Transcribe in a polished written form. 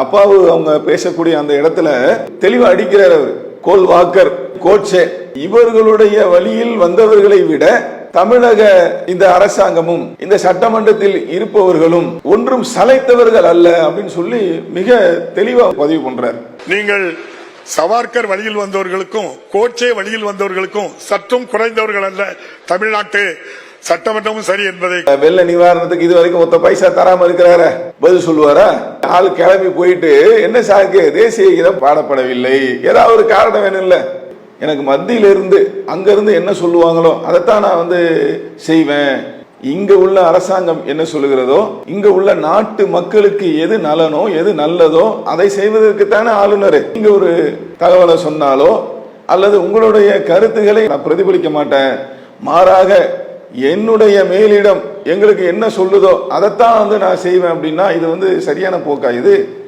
அப்பாவு அவங்க பேசக்கூடிய அந்த இடத்துல தெளிவா அடிக்கிறார் அவர். கோல் வாக்கர், கோட்சே இவர்களுடைய வழியில் வந்தவர்களை விட தமிழக இந்த அரசாங்கமும் இந்த சட்டமன்றத்தில் இருப்பவர்களும் ஒன்றும் சளைத்தவர்கள் அல்ல அப்படின்னு சொல்லி மிக தெளிவா பதிவு பண்றார். நீங்கள் சவார்கர் வழியில் வந்தவர்களுக்கும் கோட்சே வழியில் வந்தவர்களுக்கும் சற்றும் குறைந்தவர்கள் அல்ல. தமிழ்நாட்டு சட்டமன்றமும் சரி என்பதை வெள்ள நிவாரணத்துக்கு இதுவரைக்கும் ஒத்த பைசா தராம இருக்கிறார பதில் சொல்லுவாரா? ஆள் கிளம்பி போயிட்டு என்ன சாக்கு தேசிய கீதம் பாடப்படவில்லை, ஏதாவது ஒரு காரணம் வேணும் இல்ல. எனக்கு மத்தியில இருந்து அங்க இருந்து என்ன சொல்லுவாங்களோ அதைத்தான் நான் செய்வேன். இங்க உள்ள அரசாங்கம் என்ன சொல்லுகிறதோ, இங்க உள்ள நாட்டு மக்களுக்கு எது நலனோ எது நல்லதோ அதை செய்வதற்கு தானே ஆளுநர். இங்க ஒரு தகவலை சொன்னாலோ அல்லது உங்களுடைய கருத்துக்களை நான் பிரதிபலிக்க மாட்டேன், மாறாக என்னுடைய மேலிடம் எங்களுக்கு என்ன சொல்லுதோ அதைத்தான் நான் செய்வேன் அப்படின்னா இது சரியான போக்கா? இது